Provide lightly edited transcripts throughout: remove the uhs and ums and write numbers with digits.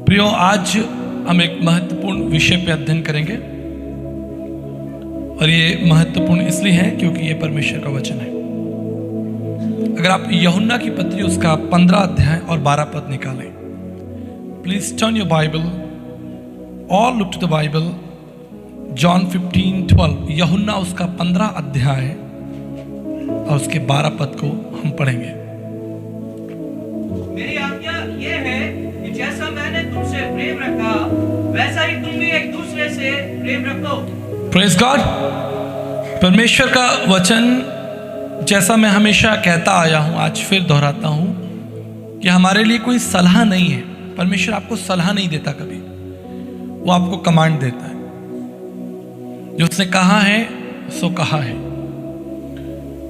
प्रियो, आज हम एक महत्वपूर्ण विषय पे अध्ययन करेंगे और ये महत्वपूर्ण इसलिए है क्योंकि ये परमेश्वर का वचन है। अगर आप यूहन्ना की पत्री उसका 15 अध्याय और 12 पद निकालें, प्लीज टर्न योर बाइबल और look to the Bible. John 15:12, Yuhanna उसका 15 अध्याय और उसके 12 पद को हम पढ़ेंगे। मेरी आज्ञा ये है कि जैसा मैंने तुमसे प्रेम रखा वैसा ही तुम भी एक दूसरे से प्रेम रखो। Praise God. परमेश्वर का वचन, जैसा मैं हमेशा कहता आया हूं, आज फिर दोहराता हूं कि हमारे लिए कोई सलाह नहीं है। परमेश्वर आपको सलाह नहीं देता कभी, वो आपको कमांड देता है। जो उसने कहा है सो कहा है।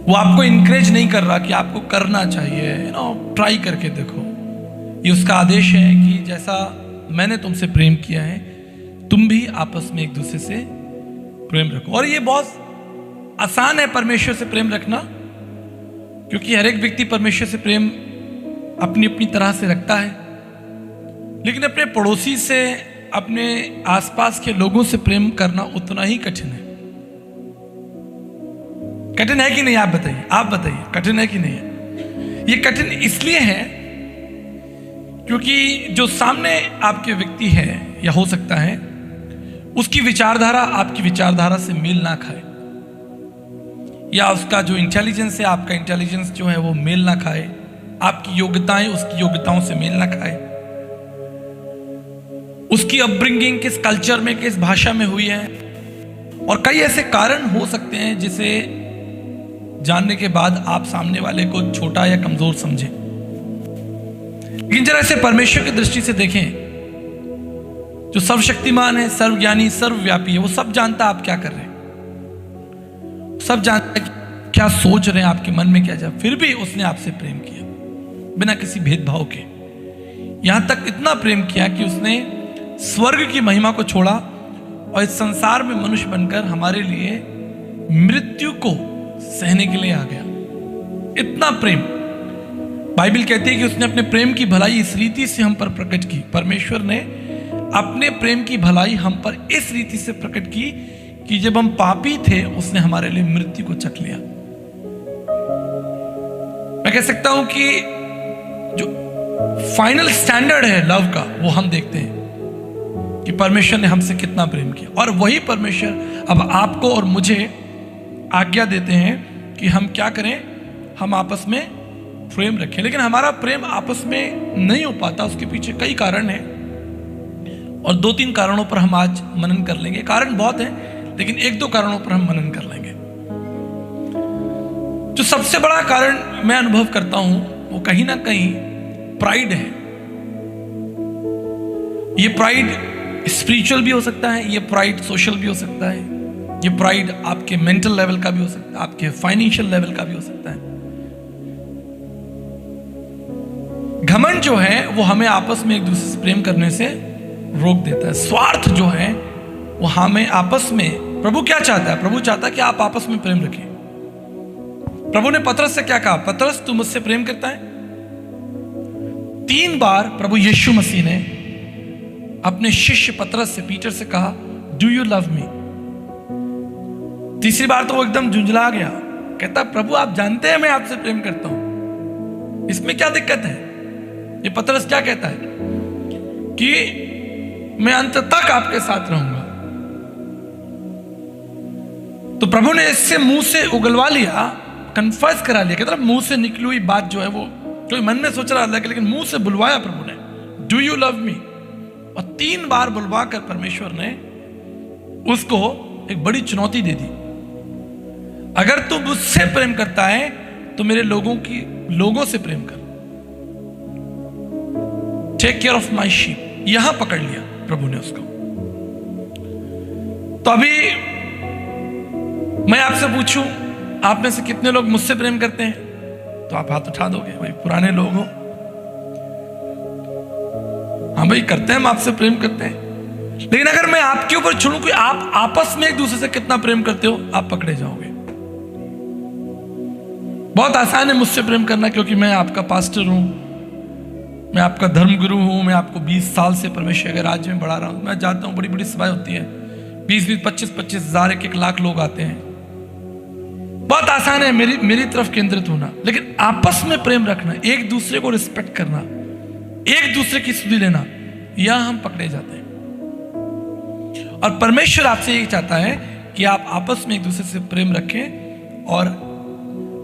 वो आपको इनकरेज नहीं कर रहा कि आपको करना चाहिए, ट्राई करके देखो। ये उसका आदेश है कि जैसा मैंने तुमसे प्रेम किया है तुम भी आपस में एक दूसरे से प्रेम रखो। और ये बहुत आसान है परमेश्वर से प्रेम रखना, क्योंकि हर एक व्यक्ति परमेश्वर से प्रेम अपनी अपनी तरह से रखता है। लेकिन अपने पड़ोसी से, अपने आसपास के लोगों से प्रेम करना उतना ही कठिन है। कठिन है कि नहीं? आप बताइए कठिन है कि नहीं है? ये कठिन इसलिए है क्योंकि जो सामने आपके व्यक्ति है या हो सकता है उसकी विचारधारा आपकी विचारधारा से मेल ना खाए, या उसका जो इंटेलिजेंस है आपका इंटेलिजेंस जो है वो मेल ना खाए, आपकी योग्यताएं उसकी योग्यताओं से मेल ना खाए, उसकी अपब्रिंगिंग किस कल्चर में, किस भाषा में हुई है। और कई ऐसे कारण हो सकते हैं जिसे जानने के बाद आप सामने वाले को छोटा या कमजोर समझें। लेकिन जरा इसे परमेश्वर की दृष्टि से देखें, जो सर्वशक्तिमान है, सर्वज्ञानी, सर्वव्यापी है। वो सब जानता आप क्या कर रहे हैं, सब जानता है क्या सोच रहे हैं, आपके मन में क्या जाए। फिर भी उसने आपसे प्रेम किया बिना किसी भेदभाव के। यहां तक इतना प्रेम किया कि उसने स्वर्ग की महिमा को छोड़ा और इस संसार में मनुष्य बनकर हमारे लिए मृत्यु को सहने के लिए आ गया। इतना प्रेम। बाइबल कहती है कि उसने अपने प्रेम की भलाई इस रीति से हम पर प्रकट की। परमेश्वर ने अपने प्रेम की भलाई हम पर इस रीति से प्रकट की कि जब हम पापी थे उसने हमारे लिए मृत्यु को चख लिया। मैं कह सकता हूं कि जो फाइनल स्टैंडर्ड है लव का, वो हम देखते हैं कि परमेश्वर ने हमसे कितना प्रेम किया। और वही परमेश्वर अब आपको और मुझे आज्ञा देते हैं कि हम क्या करें, हम आपस में प्रेम रखें। लेकिन हमारा प्रेम आपस में नहीं हो पाता, उसके पीछे कई कारण हैं और 2-3 कारणों पर हम आज मनन कर लेंगे। कारण बहुत हैं, लेकिन 1-2 कारणों पर हम मनन कर लेंगे। जो सबसे बड़ा कारण मैं अनुभव करता हूं वो कहीं ना कहीं प्राइड है। ये प्राइड स्पिरिचुअल भी हो सकता है, ये प्राइड सोशल भी हो सकता है, ये प्राइड आपके मेंटल लेवल का भी हो सकता है, आपके फाइनेंशियल लेवल का भी हो सकता है। घमंड जो है वो हमें आपस में एक दूसरे से प्रेम करने से रोक देता है। स्वार्थ जो है वो हमें आपस में, प्रभु क्या चाहता है? प्रभु चाहता है कि आप आपस में प्रेम रखें। प्रभु ने पतरस से क्या कहा? पतरस, तू मुझसे प्रेम करता है? 3 बार प्रभु यीशु मसीह ने अपने शिष्य पतरस से, पीटर से कहा, डू यू लव मी? तीसरी बार तो वो एकदम झुंझला गया, कहता, प्रभु आप जानते हैं मैं आपसे प्रेम करता हूं, इसमें क्या दिक्कत है? ये पतरस क्या कहता है कि मैं अंत तक आपके साथ रहूंगा। तो प्रभु ने इससे मुंह से उगलवा लिया, कन्फेस करा लिया। कहता मुंह से निकली हुई बात जो है वो कोई मन में सोच रहा था, लेकिन मुंह से बुलवाया प्रभु ने, डू यू लव मी? और 3 बार बुलवा कर परमेश्वर ने उसको एक बड़ी चुनौती दे दी। अगर तू मुझसे प्रेम करता है तो मेरे लोगों से प्रेम कर। Take care of my sheep. यहां पकड़ लिया प्रभु ने उसको। तो अभी मैं आपसे पूछूं, आप में से कितने लोग मुझसे प्रेम करते हैं? तो आप हाथ उठा दोगे, भाई पुराने लोग हो। हाँ भाई, करते हैं, हम आपसे प्रेम करते हैं। लेकिन अगर मैं आपके ऊपर छोड़ूं कि आप आपस में एक दूसरे से कितना प्रेम करते हो, आप पकड़े जाओगे। बहुत आसान है मुझसे प्रेम करना, क्योंकि मैं आपका पास्टर हूं, मैं आपका धर्म गुरु हूँ, मैं आपको 20 साल से परमेश्वर के राज्य में बढ़ा रहा हूँ। मैं जाता हूँ, बड़ी बड़ी सभाएं होती है, 20-20, 25-25 हज़ार, 1-1 लाख लोग आते हैं। बहुत आसान है मेरी तरफ केंद्रित होना, लेकिन आपस में प्रेम रखना, एक दूसरे को रिस्पेक्ट करना, एक दूसरे की सुधि लेना, यह हम पकड़े जाते हैं। और परमेश्वर आपसे यही चाहता है कि आप आपस में एक दूसरे से प्रेम रखें और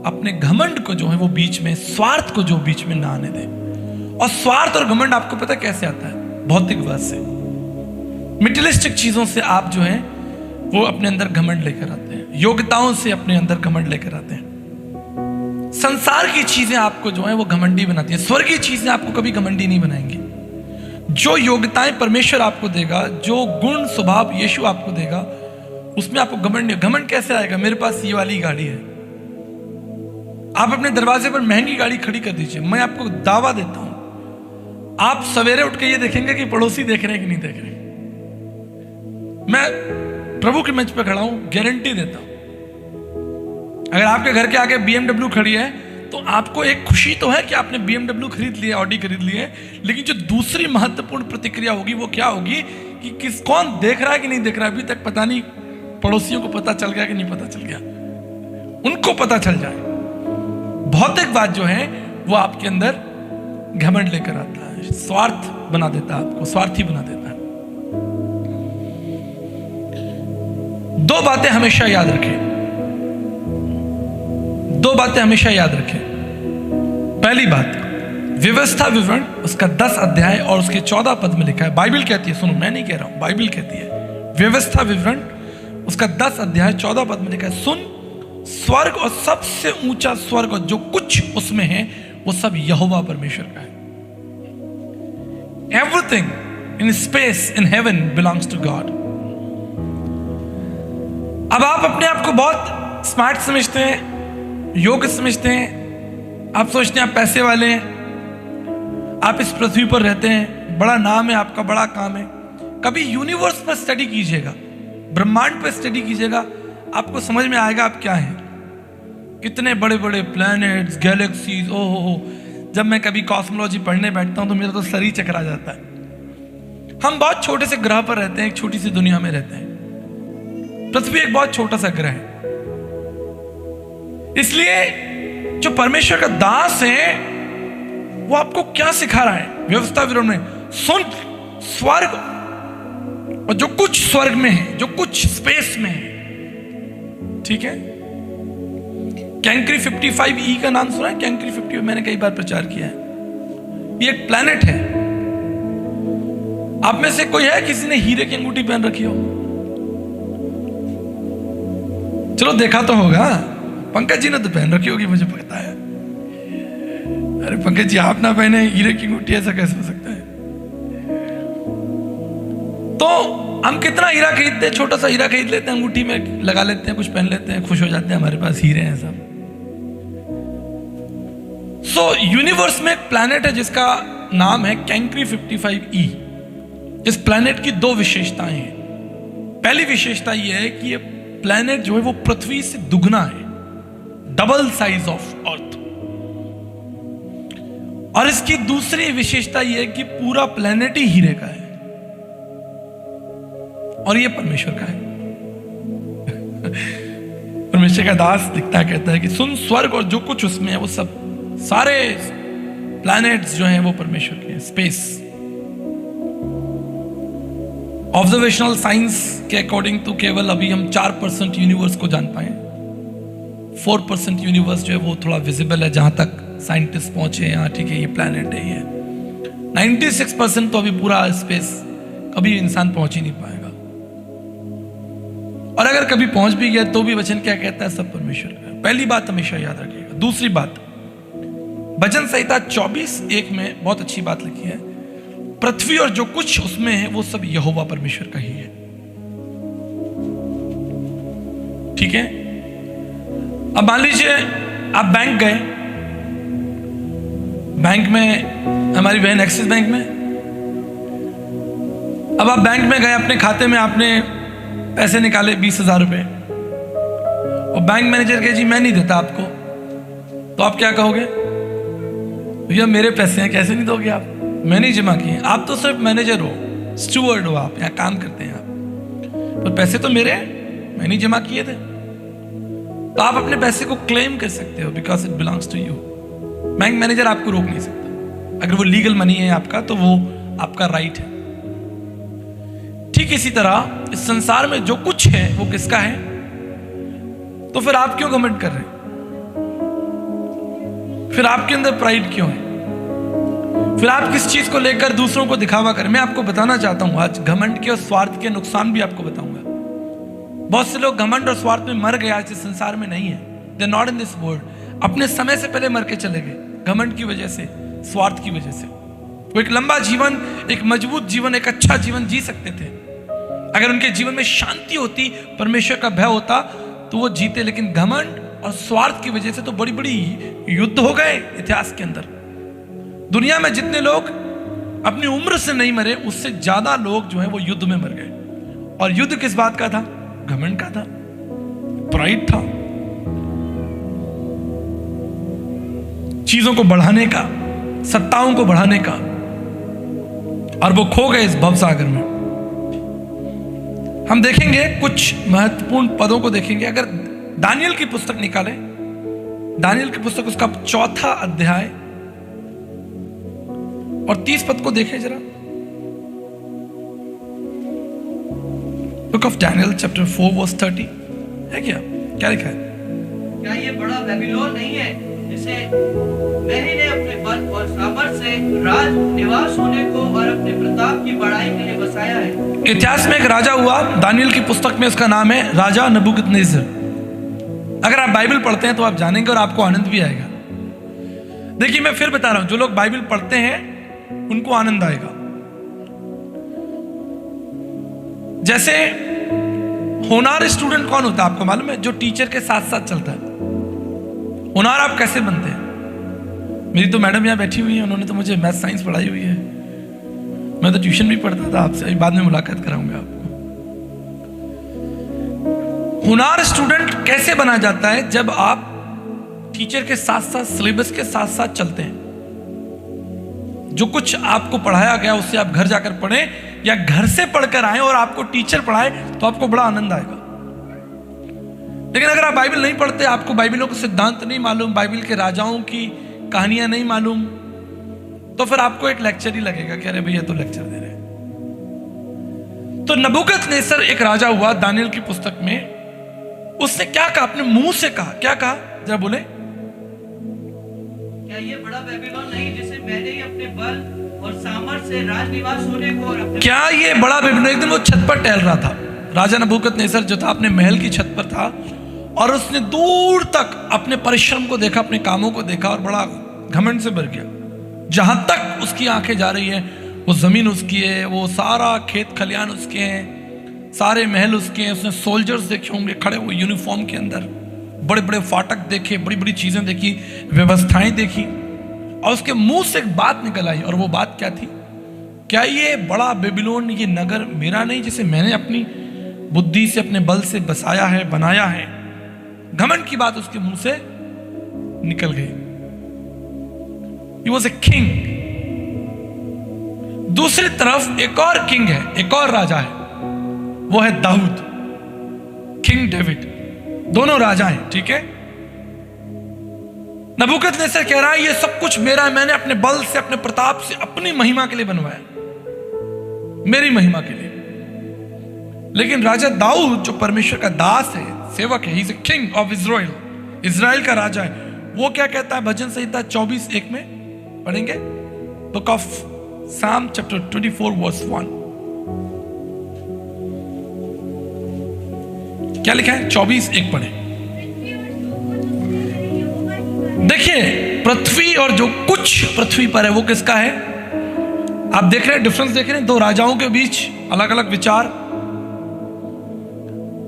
अपने घमंड को जो है वो बीच में, स्वार्थ को जो बीच में ना आने दें। और स्वार्थ और घमंड आपको पता कैसे आता है? भौतिकवाद से, मटेरियलिस्टिक चीजों से आप जो है वो अपने अंदर घमंड लेकर आते हैं, योग्यताओं से अपने अंदर घमंड लेकर आते हैं। संसार की चीजें आपको जो है वो घमंडी बनाती हैं, स्वर्गीय चीजें आपको कभी घमंडी नहीं बनाएंगी। जो योग्यताएं परमेश्वर आपको देगा, जो गुण स्वभाव यीशु आपको देगा, उसमें आपको घमंड। घमंड कैसे आएगा? मेरे पास ये वाली गाड़ी है। आप अपने दरवाजे पर महंगी गाड़ी खड़ी कर दीजिए, मैं आपको दावा देता हूं आप सवेरे उठ के ये देखेंगे कि पड़ोसी देख रहे हैं कि नहीं देख रहे। मैं प्रभु के मंच पर खड़ा हूं, गारंटी देता हूं अगर आपके घर के आगे BMW खड़ी है तो आपको एक खुशी तो है कि आपने BMW खरीद लिया, ऑडी खरीद ली है, लेकिन जो दूसरी महत्वपूर्ण प्रतिक्रिया होगी वो क्या होगी कि कौन देख रहा है कि नहीं देख रहा है। अभी तक पता नहीं पड़ोसियों को पता चल गया कि नहीं पता चल गया, उनको पता चल जाए। भौतिकवाद जो है वो आपके अंदर घमंड लेकर आता है, स्वार्थ बना देता है, आपको स्वार्थी बना देता है। दो बातें हमेशा याद रखें, दो बातें हमेशा याद रखें। पहली बात, व्यवस्था विवरण उसका 10 अध्याय और उसके 14 पद में लिखा है। बाइबल कहती है, सुनो मैं नहीं कह रहा हूं, बाइबल कहती है, व्यवस्था विवरण उसका 10 अध्याय 14 पद में लिखा है, सुन, स्वर्ग और सबसे ऊंचा स्वर्ग और जो कुछ उसमें है वो सब यहोवा परमेश्वर का है। Everything in space in heaven belongs to God. अब आप अपने आप को बहुत स्मार्ट समझते हैं, योग्य समझते हैं, आप सोचते हैं आप पैसे वाले हैं, आप इस पृथ्वी पर रहते हैं, बड़ा नाम है आपका, बड़ा काम है। कभी यूनिवर्स पर स्टडी कीजिएगा, ब्रह्मांड पर स्टडी कीजिएगा, आपको समझ में आएगा आप क्या हैं। कितने बड़े बड़े प्लैनेट्स, गैलेक्सीज, ओहो। जब मैं कभी कॉस्मोलॉजी पढ़ने बैठता हूं तो मेरा तो सर ही चकरा जाता है। हम बहुत छोटे से ग्रह पर रहते हैं, एक छोटी सी दुनिया में रहते हैं। पृथ्वी एक बहुत छोटा सा ग्रह है। इसलिए जो परमेश्वर का दास है वो आपको क्या सिखा रहा है? व्यवस्था विवरण में सुन, स्वर्ग और जो कुछ स्वर्ग में है, जो कुछ स्पेस में है, ठीक है। कैंक्री 55E का नाम सुना है? कैंक्री 55 मैंने कई बार प्रचार किया है। ये एक प्लैनेट है। आप में से कोई है किसी ने हीरे की अंगूठी पहन रखी हो? चलो देखा तो होगा, पंकज जी ने तो पहन रखी होगी, मुझे पता है। अरे पंकज जी आप ना पहने हीरे की अंगूठी, ऐसा कैसे हो सकता है? तो हम कितना हीरा खरीदते हैं, छोटा सा हीरा खरीद लेते हैं, अंगूठी में लगा लेते हैं, कुछ पहन लेते हैं, खुश हो जाते हैं, हमारे पास हीरे हैं सब। सो यूनिवर्स में एक प्लैनेट है जिसका नाम है कैंक्री 55E। इस प्लैनेट की दो विशेषताएं हैं। पहली विशेषता यह है कि ये प्लैनेट जो है वो पृथ्वी से दुगना है, डबल साइज ऑफ अर्थ। और इसकी दूसरी विशेषता यह है कि पूरा प्लैनेट ही हीरे का है और ये परमेश्वर का है। परमेश्वर का दास लिखता कहता है कि सुन, स्वर्ग और जो कुछ उसमें है वो सब, सारे प्लैनेट्स जो हैं वो परमेश्वर के हैं। स्पेस ऑब्जर्वेशनल साइंस के अकॉर्डिंग तो केवल अभी हम 4% यूनिवर्स को जान पाए। 4% यूनिवर्स जो है वो थोड़ा विजिबल है, जहां तक साइंटिस्ट पहुंचे हैं, हाँ ठीक है ये प्लैनेट है ये। 96% तो अभी पूरा स्पेस कभी इंसान पहुंच ही नहीं पाएगा, और अगर कभी पहुंच भी गया तो भी वचन क्या कहता है? सब परमेश्वर का है। पहली बात हमेशा याद रखिएगा। दूसरी बात, भजन संहिता 24:1 में बहुत अच्छी बात लिखी है, पृथ्वी और जो कुछ उसमें है वो सब यहोवा परमेश्वर का ही है। ठीक है। अब मान लीजिए आप बैंक गए, बैंक में, हमारी बहन एक्सिस बैंक में, अब आप बैंक में गए, अपने खाते में आपने पैसे निकाले 20,000 रुपए, और बैंक मैनेजर कहे जी मैं नहीं देता आपको, तो आप क्या कहोगे? भैया मेरे पैसे हैं, कैसे नहीं दोगे आप? मैंने जमा किए। आप तो सिर्फ मैनेजर हो, स्टूवर्ड हो, आप यहाँ काम करते हैं आप, पर पैसे तो मेरे हैं, मैंने जमा किए थे। तो आप अपने पैसे को क्लेम कर सकते हो because it belongs to you. Bank manager आपको रोक नहीं सकता। अगर वो लीगल मनी है आपका तो वो आपका राइट है। ठीक इसी तरह इस संसार में जो कुछ है वो किसका है? तो फिर आप क्यों घमंड कर रहे हैं? फिर आपके अंदर प्राइड क्यों है? फिर आप किस चीज को लेकर दूसरों को दिखावा करें? मैं आपको बताना चाहता हूं आज घमंड के और स्वार्थ के नुकसान भी आपको बताऊंगा। बहुत से लोग घमंड और स्वार्थ में मर गए, आज इस संसार में नहीं है। They are not in this world. अपने समय से पहले मर के चले गए घमंड की वजह से, स्वार्थ की वजह से। वो एक लंबा जीवन, एक मजबूत जीवन, एक अच्छा जीवन जी सकते थे अगर उनके जीवन में शांति होती, परमेश्वर का भय होता तो वो जीते। लेकिन घमंड और स्वार्थ की वजह से तो बड़ी बड़ी युद्ध हो गए इतिहास के अंदर। दुनिया में जितने लोग अपनी उम्र से नहीं मरे, उससे ज्यादा लोग जो है वो युद्ध में मर गए। और युद्ध किस बात का था? घमंड का था, प्राइड था, चीजों को बढ़ाने का, सत्ताओं को बढ़ाने का। और वो खो गए इस भवसागर में। हम देखेंगे कुछ महत्वपूर्ण पदों को देखेंगे। अगर दानियल की पुस्तक निकालें, दानियल की पुस्तक उसका 4 अध्याय और 30 पद को देखें जरा। Book of Daniel chapter 4 verse 30 है क्या लिखा है? क्या ये बड़ा बेबीलोन नहीं है जिसे मैंने ने अपने बल और सामर्थ से राज निवास होने को और अपने प्रताप की बढ़ाई के लिए बसाया है? इतिहास में एक राजा हुआ, दानियल की पुस्तक में उसका नाम है राजा नबूकदनेस्सर। अगर आप बाइबल पढ़ते हैं तो आप जानेंगे और आपको आनंद भी आएगा। देखिए मैं फिर बता रहा हूं, जो लोग बाइबल पढ़ते हैं उनको आनंद आएगा। जैसे होनार स्टूडेंट कौन होता है आपको मालूम है? जो टीचर के साथ साथ चलता है। होनार आप कैसे बनते हैं? मेरी तो मैडम यहां बैठी हुई है, उन्होंने तो मुझे मैथ साइंस पढ़ाई हुई है। मैं तो ट्यूशन भी पढ़ता था आपसे, बाद में मुलाकात कराऊंगा आपको। होनार स्टूडेंट कैसे बना जाता है? जब आप टीचर के साथ साथ, सिलेबस के साथ साथ चलते हैं। जो कुछ आपको पढ़ाया गया उससे आप घर जाकर पढ़ें या घर से पढ़कर आए और आपको टीचर पढ़ाए तो आपको बड़ा आनंद आएगा। लेकिन अगर आप बाइबल नहीं पढ़ते, आपको बाइबलों के सिद्धांत नहीं मालूम, बाइबल के राजाओं की कहानियां नहीं मालूम, तो फिर आपको एक लेक्चर ही लगेगा कि अरे भैया तो लेक्चर दे रहे हैं। तो नबूकदनेस्सर एक राजा हुआ दानियल की पुस्तक में। उसने क्या कहा? अपने मुंह से कहा। क्या कहा जरा बोले? क्या ये बड़ा बेबीलोन नहीं जिसे मैंने ही अपने बल और सामर्थ से राज निवास होने को और अपने... क्या ये बड़ा बेबीलोन? एक दिन वो छत पर टहल रहा था, राजा नबूकदनेस्सर जो था अपने महल की छत पर था, और उसने दूर तक अपने परिश्रम को देखा, अपने कामों को देखा और बड़ा घमंड से भर गया। जहां तक उसकी आंखें जा रही है वो जमीन उसकी है, वो सारा खेत खलियान उसके हैं, सारे महल उसके हैं। उसने सोल्जर्स देखे होंगे खड़े हुए यूनिफॉर्म के अंदर, बड़े बड़े फाटक देखे, बड़ी बड़ी चीजें देखी, व्यवस्थाएं देखी। और उसके मुंह से एक बात निकल आई, और वो बात क्या थी? क्या ये बड़ा बेबीलोन, ये नगर मेरा नहीं जिसे मैंने अपनी बुद्धि से, अपने बल से बसाया है, बनाया है? घमंड की बात उसके मुंह से निकल गई। He was a king। दूसरी तरफ एक और किंग है, एक और राजा है, वो है दाऊद, किंग डेविड। दोनों राजा हैं, ठीक है। नबूकदनेस्सर कह रहा है ये सब कुछ मेरा है, मैंने अपने बल से, अपने प्रताप से, अपनी महिमा के लिए बनवाया, मेरी महिमा के लिए। लेकिन राजा दाऊद जो परमेश्वर का दास है, सेवक है, he is a king of Israel, Israel का राजा है, वो क्या कहता है? भजन संहिता 24:1 में पढ़ेंगे, बुक ऑफ साम चैप्टर 24 वर्स 1। क्या लिखा है? 24:1 पढ़े। देखिए, पृथ्वी और जो कुछ पृथ्वी पर है वो किसका है? आप देख रहे हैं डिफरेंस, देख रहे हैं दो राजाओं के बीच अलग अलग विचार।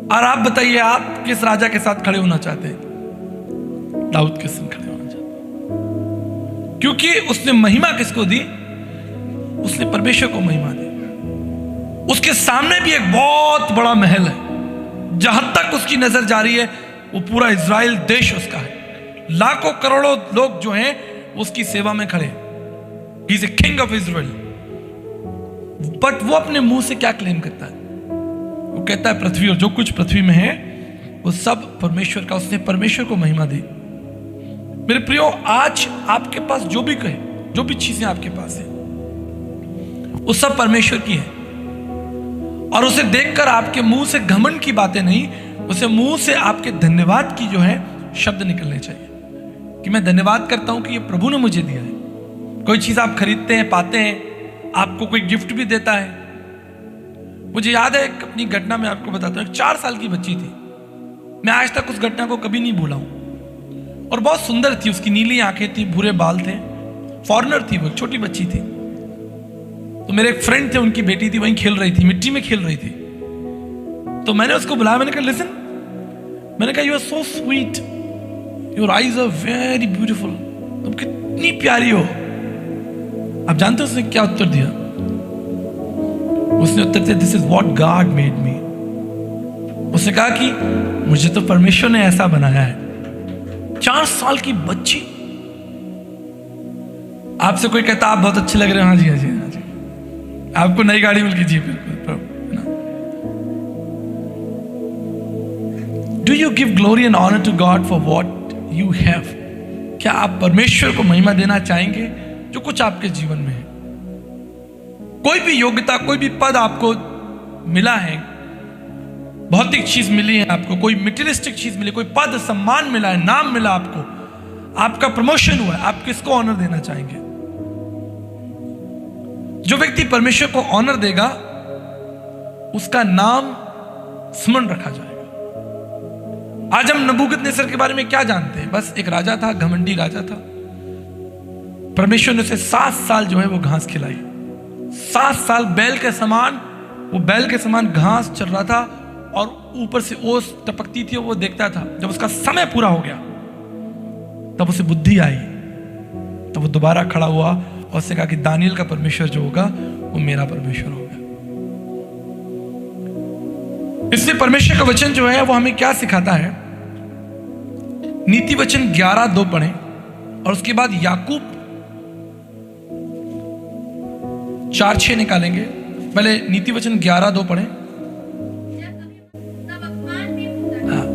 और आप बताइए, आप किस राजा के साथ खड़े होना चाहते हैं? दाऊद के साथ खड़े होना चाहते हैं, क्योंकि उसने महिमा किसको दी? उसने परमेश्वर को महिमा दी। उसके सामने भी एक बहुत बड़ा महल है, जहां तक उसकी नजर जा रही है वो पूरा इजराइल देश उसका है। लाखों करोड़ों लोग जो हैं उसकी सेवा में खड़े। He is a king of Israel. But वो अपने मुंह से क्या क्लेम करता है? वो कहता है पृथ्वी और जो कुछ पृथ्वी में है वो सब परमेश्वर का, उसने परमेश्वर को महिमा दी। मेरे प्रियो, आज आपके पास जो भी कहे, जो भी चीजें आपके पास है, वो सब परमेश्वर की है। और उसे देखकर आपके मुंह से घमंड की बातें नहीं, उसे मुंह से आपके धन्यवाद की जो है शब्द निकलने चाहिए कि मैं धन्यवाद करता हूं कि ये प्रभु ने मुझे दिया है। कोई चीज आप खरीदते हैं, पाते हैं, आपको कोई गिफ्ट भी देता है। मुझे याद है एक अपनी घटना में आपको बताता हूं। एक 4 साल की बच्ची थी, मैं आज तक उस घटना को कभी नहीं भूला हूं। और बहुत सुंदर थी, उसकी नीली आंखें थी, भूरे बाल थे, फॉरेनर थी, वो एक छोटी बच्ची थी। तो मेरे एक फ्रेंड थे, उनकी बेटी थी, वहीं खेल रही थी, मिट्टी में खेल रही थी। तो मैंने उसको बुलाया, मैंने कहा लिसन, मैंने कहा you are so sweet, your eyes are very beautiful, तुम कितनी प्यारी हो। आप जानते हो उसने क्या उत्तर दिया? उसने उत्तर दिया, this is what God made me. उसने कहा कि मुझे तो परमेश्वर ने ऐसा बनाया है। 4 साल की बच्ची। आपसे कोई कहता आप बहुत अच्छे लग रहे हो, हाँ जी हाँ जी हाँ जी, आपको नई गाड़ी मिल गई, जी बिल्कुल। Do you give glory and honour to God for what you have? क्या आप परमेश्वर को महिमा देना चाहेंगे जो कुछ आपके जीवन में है? कोई भी योग्यता, कोई भी पद आपको मिला है, भौतिक चीज मिली है आपको, कोई मटेरियलिस्टिक चीज मिली, कोई पद सम्मान मिला है, नाम मिला आपको, आपका प्रमोशन हुआ है, आप किसको ऑनर देना चाहेंगे? जो व्यक्ति परमेश्वर को ऑनर देगा उसका नाम स्मरण रखा जाएगा। आज हम नबूकदनेस्सर के बारे में क्या जानते हैं? बस एक राजा था, घमंडी राजा था। परमेश्वर ने उसे 7 साल जो है वो घास खिलाई। 7 साल बैल के समान, वो बैल के समान घास चल रहा था और ऊपर से ओस टपकती थी और वो देखता था। जब उसका समय पूरा हो गया तब उसे बुद्धि आई, तब वो दोबारा खड़ा हुआ और उसने कहा कि दानियल का परमेश्वर जो होगा वो मेरा परमेश्वर होगा। इसलिए परमेश्वर का वचन जो है वो हमें क्या सिखाता है? नीति वचन 11:2 पढ़ें और उसके बाद याकूब 4:6 निकालेंगे। पहले नीति वचन 11:2 पढ़ें। हाँ,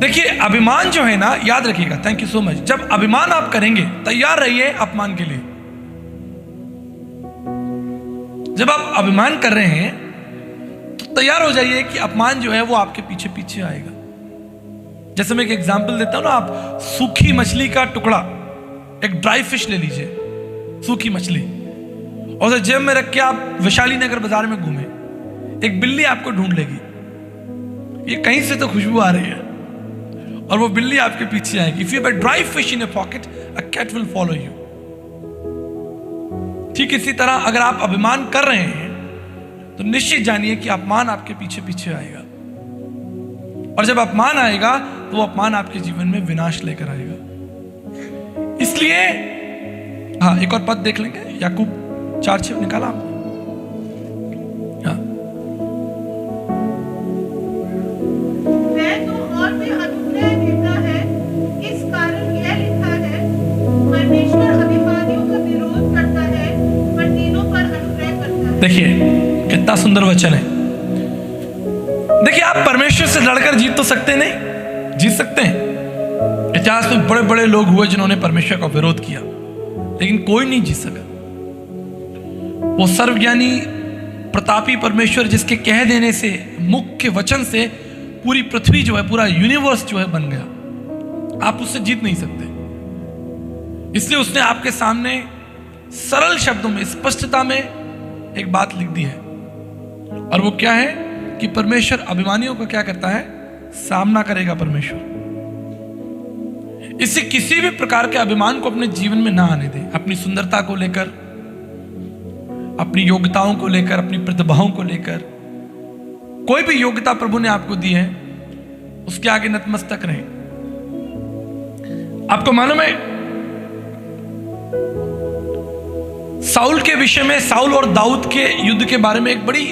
देखिए अभिमान जो है ना, याद रखिएगा, थैंक यू सो मच। जब अभिमान आप करेंगे तैयार रहिए अपमान के लिए। जब आप अभिमान कर रहे हैं तो तैयार हो जाइए कि अपमान जो है वो आपके पीछे पीछे आएगा। जैसे मैं एक एग्जांपल देता हूं ना, आप सूखी मछली का टुकड़ा, एक ड्राई फिश ले लीजिए, सूखी मछली, और उसे जेब में रख के आप वैशाली नगर बाजार में घूमे, एक बिल्ली आपको ढूंढ लेगी। ये कहीं से तो खुशबू आ रही है और वो बिल्ली आपके पीछे आएगी। If you have a dry fish in your pocket, a cat will follow you. ठीक इसी तरह अगर आप अभिमान कर रहे हैं तो निश्चित जानिए कि अपमान आपके पीछे पीछे आएगा, और जब अपमान आएगा तो वो अपमान आपके जीवन में विनाश लेकर आएगा। इसलिए हाँ, एक और पद देख लेंगे, याकूब 4:6 निकाला आपने? हाँ, मैं तो और भी अनुग्रह देता है, इस कारण यह लिखा है, परमेश्वर अभिमानियों का विरोध करता है पर दीनों पर अनुग्रह करता है। देखिए कितना सुंदर वचन है। देखिए आप परमेश्वर से लड़कर जीत तो सकते नहीं, जीत सकते हैं। इतिहास में बड़े बड़े लोग हुए जिन्होंने परमेश्वर का विरोध किया, लेकिन कोई नहीं जीत सका। वो सर्वज्ञानी प्रतापी परमेश्वर जिसके कह देने से, मुख्य वचन से पूरी पृथ्वी जो है, पूरा यूनिवर्स जो है बन गया, आप उससे जीत नहीं सकते। इसलिए उसने आपके सामने सरल शब्दों में, स्पष्टता में एक बात लिख दी है, और वो क्या है कि परमेश्वर अभिमानियों का क्या करता है? सामना करेगा परमेश्वर। इससे किसी भी प्रकार के अभिमान को अपने जीवन में ना आने दे। अपनी सुंदरता को लेकर, अपनी योग्यताओं को लेकर, अपनी प्रतिभाओं को लेकर, कोई भी योग्यता प्रभु ने आपको दी है उसके आगे नतमस्तक रहे। आपको मालूम है साउल के विषय में, साउल और दाऊद के युद्ध के बारे में एक बड़ी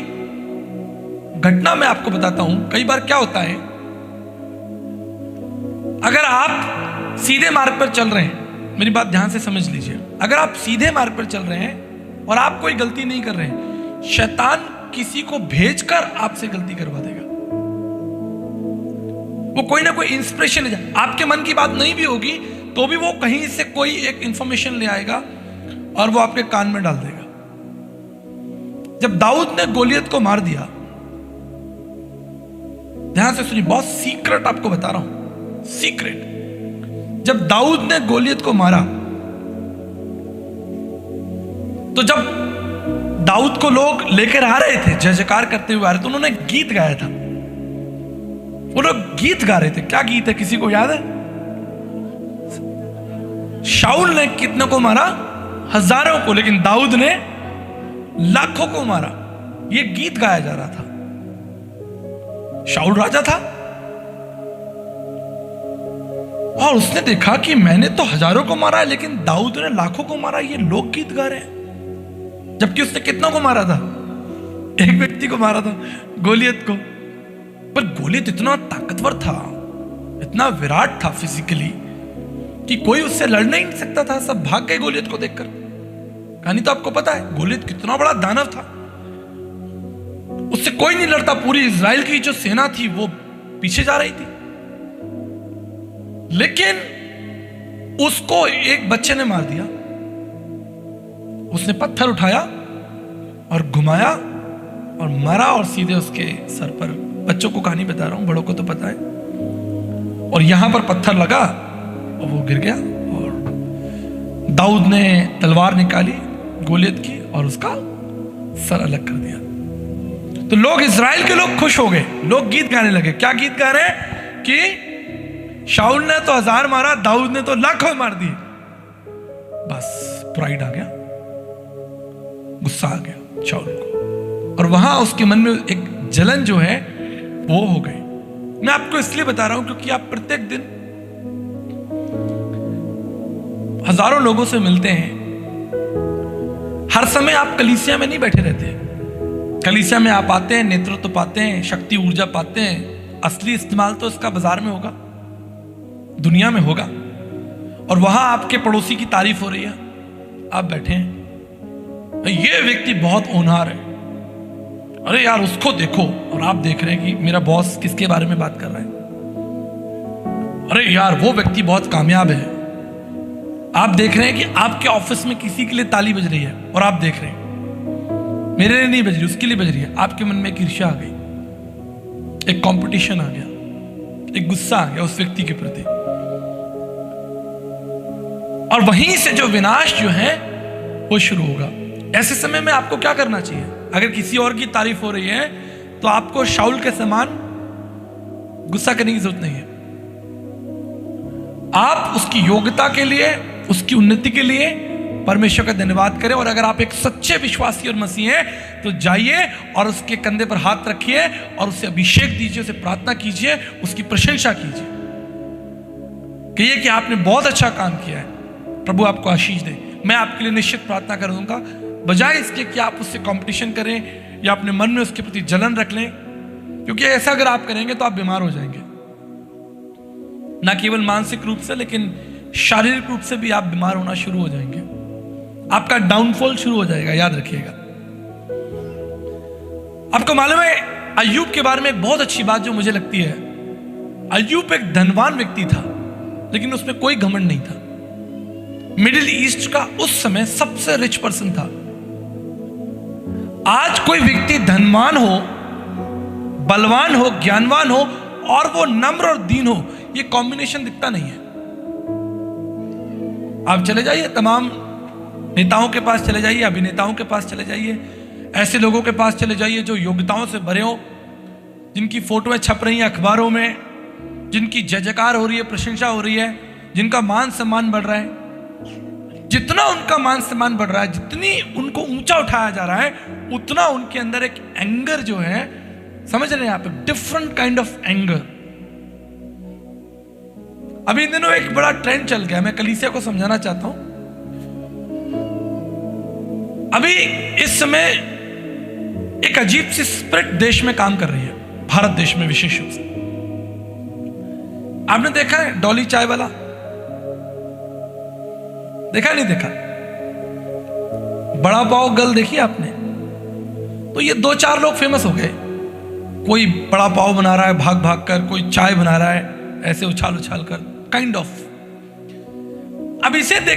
घटना मैं आपको बताता हूं। कई बार क्या होता है, अगर आप सीधे मार्ग पर चल रहे हैं मेरी बात ध्यान से समझ लीजिए। अगर आप सीधे मार्ग पर चल रहे हैं और आप कोई गलती नहीं कर रहे हैं, शैतान किसी को भेजकर आपसे गलती करवा देगा। वो कोई ना कोई इंस्पिरेशन ले, आपके मन की बात नहीं भी होगी तो भी वो कहीं से कोई एक इंफॉर्मेशन ले आएगा और वो आपके कान में डाल देगा। जब दाऊद ने गोलियत को मार दिया, ध्यान से सुनिए, बहुत सीक्रेट आपको बता रहा हूं, सीक्रेट। जब दाऊद ने गोलियत को मारा तो जब दाऊद को लोग लेकर आ रहे थे, जय जयकार करते हुए आ रहे थे, उन्होंने गीत गाया था। वो लोग गीत गा रहे थे। क्या गीत है, किसी को याद है? शाऊल ने कितने को मारा? हजारों को, लेकिन दाऊद ने लाखों को मारा। ये गीत गाया जा रहा था। शाऊल राजा था और उसने देखा कि मैंने तो हजारों को मारा है, लेकिन दाऊद ने लाखों को मारा। ये लोग गीत गा रहे हैं, जबकि उसने कितनों को मारा था? एक व्यक्ति को मारा था, गोलियत को। पर गोलियत इतना ताकतवर था, इतना विराट था फिजिकली, कि कोई उससे लड़ना ही नहीं सकता था। सब भाग गए गोलियत को देखकर। कहानी तो आपको पता है, गोलियत कितना बड़ा दानव था, उससे कोई नहीं लड़ता। पूरी इजराइल की जो सेना थी वो पीछे जा रही थी, लेकिन उसको एक बच्चे ने मार दिया। उसने पत्थर उठाया और घुमाया और मारा और सीधे उसके सर पर। बच्चों को कहानी बता रहा हूं, बड़ों को तो पता है। और यहां पर पत्थर लगा और वो गिर गया। और दाऊद ने तलवार निकाली गोलियत की और उसका सर अलग कर दिया। तो लोग, इजराइल के लोग खुश हो गए, लोग गीत गाने लगे। क्या गीत गा रहे हैं? कि शाऊल ने तो 1000 मारा, दाऊद ने तो लाखों मार दिए। बस प्राइड आ गया, गुस्सा आ गया शाऊल को, और वहां उसके मन में एक जलन जो है वो हो गई। मैं आपको इसलिए बता रहा हूं क्योंकि आप प्रत्येक दिन हजारों लोगों से मिलते हैं। हर समय आप कलीसिया में नहीं बैठे रहते। कलीसिया में आप आते हैं, नेतृत्व पाते हैं, शक्ति ऊर्जा पाते हैं। असली इस्तेमाल तो इसका बाजार में होगा, दुनिया में होगा। और वहां आपके पड़ोसी की तारीफ हो रही है, आप बैठे हैं, ये व्यक्ति बहुत होनहार है, अरे यार उसको देखो। और आप देख रहे हैं कि मेरा बॉस किसके बारे में बात कर रहा है, अरे यार वो व्यक्ति बहुत कामयाब है। आप देख रहे हैं कि आपके ऑफिस में किसी के लिए ताली बज रही है और आप देख रहे हैं मेरे लिए नहीं बज रही, उसके लिए बज रही है। आपके मन में एक ईर्ष्या आ गई, एक कंपटीशन आ गया, एक गुस्सा आ गया उस व्यक्ति के प्रति। और वहीं से जो विनाश जो है वो शुरू होगा। ऐसे समय में आपको क्या करना चाहिए? अगर किसी और की तारीफ हो रही है तो आपको शाऊल के समान गुस्सा करने की जरूरत नहीं है। आप उसकी योग्यता के लिए, उसकी उन्नति के लिए परमेश्वर का धन्यवाद करें। और अगर आप एक सच्चे विश्वासी और मसीह हैं तो जाइए और उसके कंधे पर हाथ रखिए और उसे अभिषेक दीजिए, उसे प्रार्थना कीजिए, उसकी प्रशंसा कीजिए, कहिए कि आपने बहुत अच्छा काम किया है, प्रभु आपको आशीष दे। मैं आपके लिए निश्चित प्रार्थना करूंगा, बजाय इसके कि आप उससे कंपटीशन करें या अपने मन में उसके प्रति जलन रख लें, क्योंकि ऐसा अगर आप करेंगे तो आप बीमार हो जाएंगे। ना केवल मानसिक रूप से लेकिन शारीरिक रूप से भी आप बीमार होना शुरू हो जाएंगे। आपका डाउनफॉल शुरू हो जाएगा, याद रखिएगा। आपको मालूम है अय्यूब के बारे में एक बहुत अच्छी बात जो मुझे लगती है, अय्यूब एक धनवान व्यक्ति था लेकिन उसमें कोई घमंड नहीं था। मिडिल ईस्ट का उस समय सबसे रिच पर्सन था। आज कोई व्यक्ति धनवान हो, बलवान हो, ज्ञानवान हो और वो नम्र और दीन हो, ये कॉम्बिनेशन दिखता नहीं है। आप चले जाइए, तमाम नेताओं के पास चले जाइए, अभिनेताओं के पास चले जाइए, ऐसे लोगों के पास चले जाइए जो योग्यताओं से भरे हो, जिनकी फोटोएं छप रही हैं अखबारों में, जिनकी जय जयकार हो रही है, प्रशंसा हो रही है, जिनका मान सम्मान बढ़ रहा है। जितना उनका मान सम्मान बढ़ रहा है, जितनी उनको ऊंचा उठाया जा रहा है, उतना उनके अंदर एक एंगर जो है, समझ रहे हैं आप, डिफरेंट काइंड ऑफ एंगर। अभी इन दिनों एक बड़ा ट्रेंड चल गया, मैं कलीसिया को समझाना चाहता हूं। अभी इस समय एक अजीब सी स्पिरिट देश में काम कर रही है, भारत देश में विशेष रूप से। आपने देखा है डॉली चाय वाला, देखा नहीं देखा? बड़ा पाव गर्ल देखी आपने? तो ये 2-4 लोग फेमस हो गए। कोई बड़ा पाव बना रहा है भाग भाग कर, कोई चाय बना रहा है ऐसे उछाल उछाल कर, काइंड ऑफ। अब इसे देख